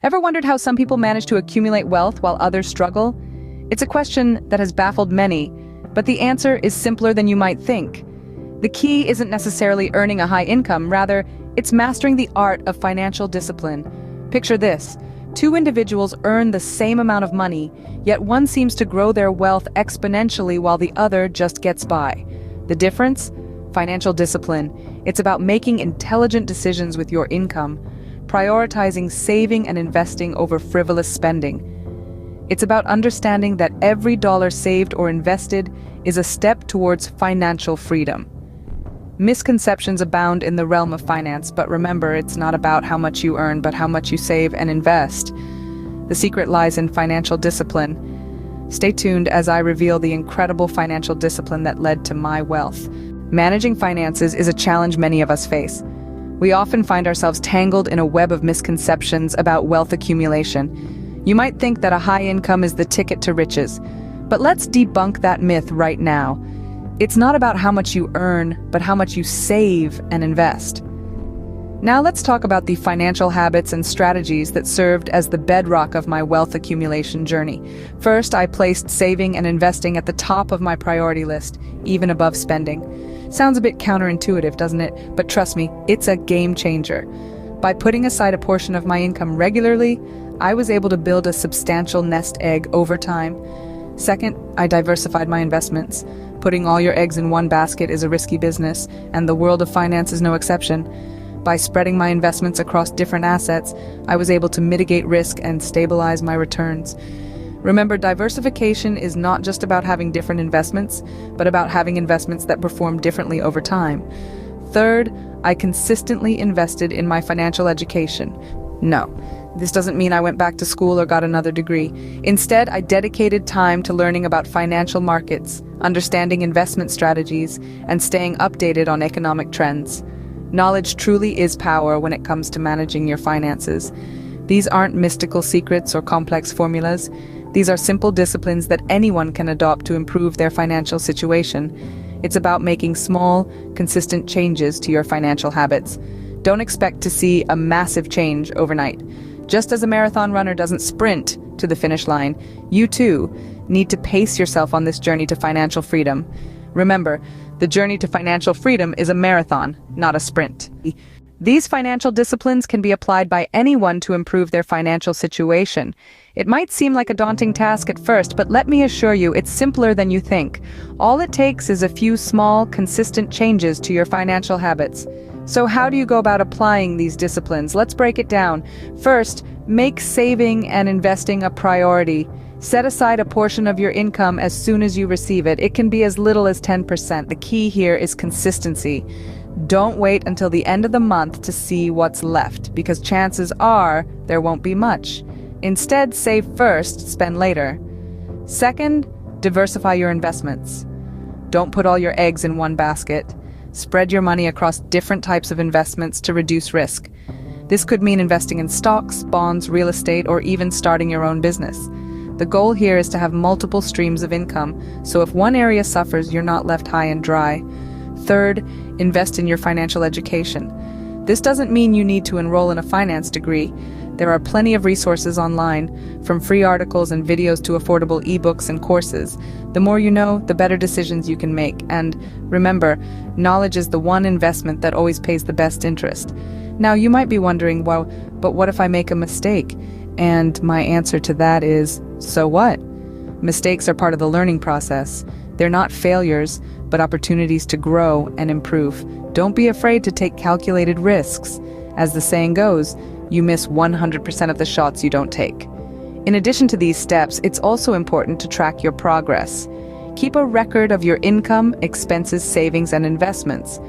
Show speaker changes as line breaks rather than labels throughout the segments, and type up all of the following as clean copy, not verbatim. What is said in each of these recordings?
Ever wondered how some people manage to accumulate wealth while others struggle? It's a question that has baffled many, but the answer is simpler than you might think. The key isn't necessarily earning a high income, rather, it's mastering the art of financial discipline. Picture this. Two individuals earn the same amount of money, yet one seems to grow their wealth exponentially while the other just gets by. The difference? Financial discipline. It's about making intelligent decisions with your income, prioritizing saving and investing over frivolous spending. It's about understanding that every dollar saved or invested is a step towards financial freedom. Misconceptions abound in the realm of finance, but remember, it's not about how much you earn, but how much you save and invest. The secret lies in financial discipline. Stay tuned as I reveal the incredible financial discipline that led to my wealth. Managing finances is a challenge many of us face. We often find ourselves tangled in a web of misconceptions about wealth accumulation. You might think that a high income is the ticket to riches, but let's debunk that myth right now. It's not about how much you earn, but how much you save and invest. Now let's talk about the financial habits and strategies that served as the bedrock of my wealth accumulation journey. First, I placed saving and investing at the top of my priority list, even above spending. Sounds a bit counterintuitive, doesn't it? But trust me, it's a game changer. By putting aside a portion of my income regularly, I was able to build a substantial nest egg over time. Second, I diversified my investments. Putting all your eggs in one basket is a risky business, and the world of finance is no exception. By spreading my investments across different assets, I was able to mitigate risk and stabilize my returns. Remember, diversification is not just about having different investments, but about having investments that perform differently over time. Third, I consistently invested in my financial education. No, this doesn't mean I went back to school or got another degree. Instead, I dedicated time to learning about financial markets, understanding investment strategies, and staying updated on economic trends. Knowledge truly is power when it comes to managing your finances. These aren't mystical secrets or complex formulas. These are simple disciplines that anyone can adopt to improve their financial situation. It's about making small, consistent changes to your financial habits. Don't expect to see a massive change overnight. Just as a marathon runner doesn't sprint to the finish line, you too need to pace yourself on this journey to financial freedom. Remember, the journey to financial freedom is a marathon, not a sprint. These financial disciplines can be applied by anyone to improve their financial situation. It might seem like a daunting task at first, but let me assure you, it's simpler than you think. All it takes is a few small, consistent changes to your financial habits. So how do you go about applying these disciplines? Let's break it down. First, make saving and investing a priority. Set aside a portion of your income as soon as you receive it. It can be as little as 10%. The key here is consistency. Don't wait until the end of the month to see what's left, because chances are there won't be much. Instead, save first, spend later. Second, diversify your investments. Don't put all your eggs in one basket. Spread your money across different types of investments to reduce risk. This could mean investing in stocks, bonds, real estate, or even starting your own business. The goal here is to have multiple streams of income, so if one area suffers, you're not left high and dry. Third, invest in your financial education. This doesn't mean you need to enroll in a finance degree. There are plenty of resources online, from free articles and videos to affordable ebooks and courses. The more you know, the better decisions you can make. And remember, knowledge is the one investment that always pays the best interest. Now, you might be wondering, well, but what if I make a mistake? And my answer to that is, so what? Mistakes are part of the learning process. They're not failures, but opportunities to grow and improve. Don't be afraid to take calculated risks. As the saying goes, you miss 100% of the shots you don't take. In addition to these steps, it's also important to track your progress. Keep a record of your income, expenses, savings, and investments.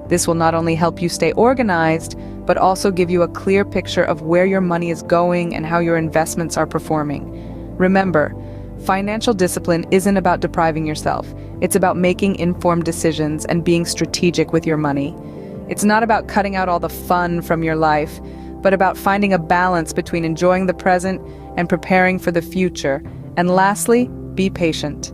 This will not only help you stay organized, but also give you a clear picture of where your money is going and how your investments are performing. Remember, financial discipline isn't about depriving yourself. It's about making informed decisions and being strategic with your money. It's not about cutting out all the fun from your life, but about finding a balance between enjoying the present and preparing for the future. And lastly, be patient.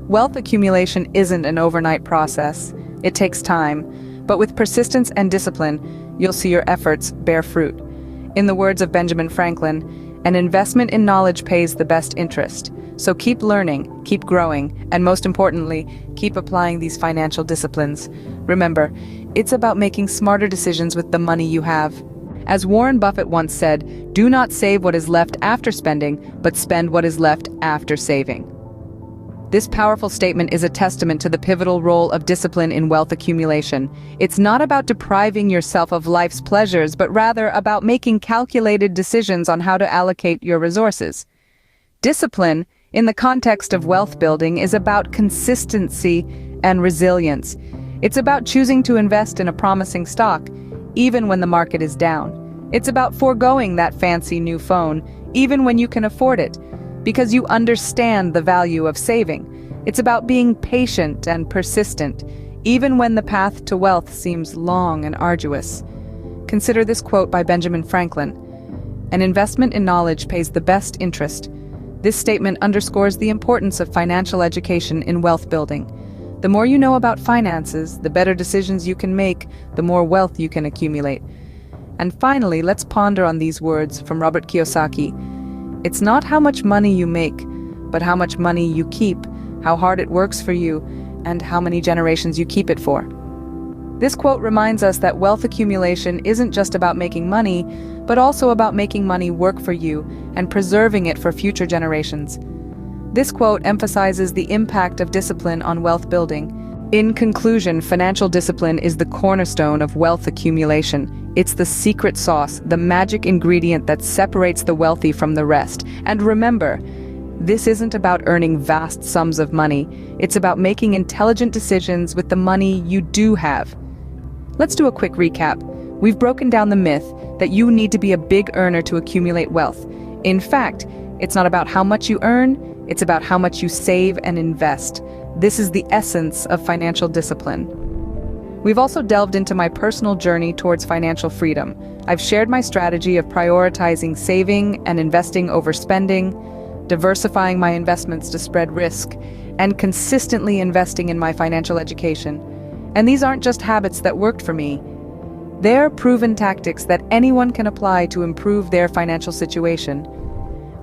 Wealth accumulation isn't an overnight process. It takes time, but with persistence and discipline, you'll see your efforts bear fruit. In the words of Benjamin Franklin, an investment in knowledge pays the best interest. So keep learning, keep growing, and most importantly, keep applying these financial disciplines. Remember, it's about making smarter decisions with the money you have. As Warren Buffett once said, do not save what is left after spending, but spend what is left after saving. This powerful statement is a testament to the pivotal role of discipline in wealth accumulation. It's not about depriving yourself of life's pleasures, but rather about making calculated decisions on how to allocate your resources. Discipline, in the context of wealth building, is about consistency and resilience. It's about choosing to invest in a promising stock, even when the market is down. It's about foregoing that fancy new phone, even when you can afford it, because you understand the value of saving. It's about being patient and persistent, even when the path to wealth seems long and arduous. Consider this quote by Benjamin Franklin: "An investment in knowledge pays the best interest." This statement underscores the importance of financial education in wealth building. The more you know about finances, the better decisions you can make, the more wealth you can accumulate. And finally, let's ponder on these words from Robert Kiyosaki. It's not how much money you make, but how much money you keep, how hard it works for you, and how many generations you keep it for. This quote reminds us that wealth accumulation isn't just about making money, but also about making money work for you and preserving it for future generations. This quote emphasizes the impact of discipline on wealth building. In conclusion, financial discipline is the cornerstone of wealth accumulation. It's the secret sauce, the magic ingredient that separates the wealthy from the rest. And remember, this isn't about earning vast sums of money. It's about making intelligent decisions with the money you do have. Let's do a quick recap. We've broken down the myth that you need to be a big earner to accumulate wealth. In fact, it's not about how much you earn, it's about how much you save and invest. This is the essence of financial discipline. We've also delved into my personal journey towards financial freedom. I've shared my strategy of prioritizing saving and investing over spending, diversifying my investments to spread risk, and consistently investing in my financial education. And these aren't just habits that worked for me. They're proven tactics that anyone can apply to improve their financial situation.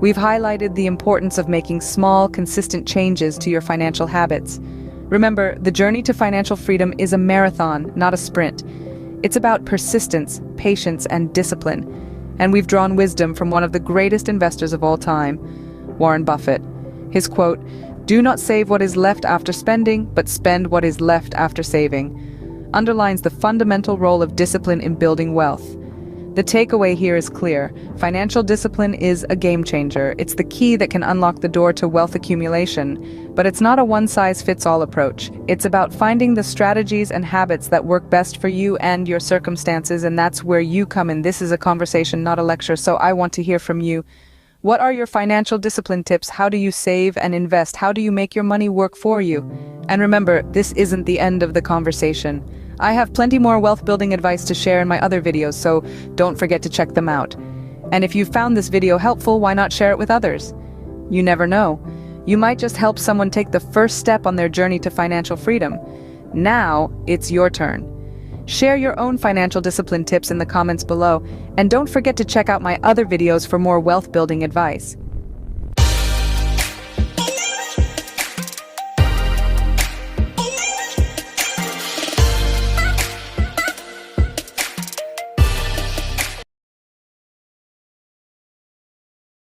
We've highlighted the importance of making small, consistent changes to your financial habits. Remember, the journey to financial freedom is a marathon, not a sprint. It's about persistence, patience, and discipline. And we've drawn wisdom from one of the greatest investors of all time, Warren Buffett. His quote, "Do not save what is left after spending, but spend what is left after saving," underlines the fundamental role of discipline in building wealth. The takeaway here is clear. Financial discipline is a game changer. It's the key that can unlock the door to wealth accumulation. But it's not a one-size-fits-all approach. It's about finding the strategies and habits that work best for you and your circumstances, and that's where you come in. This is a conversation, not a lecture, so I want to hear from you. What are your financial discipline tips? How do you save and invest? How do you make your money work for you? And remember, this isn't the end of the conversation. I have plenty more wealth building advice to share in my other videos, so don't forget to check them out. And if you found this video helpful, why not share it with others? You never know. You might just help someone take the first step on their journey to financial freedom. Now, it's your turn. Share your own financial discipline tips in the comments below, and don't forget to check out my other videos for more wealth building advice.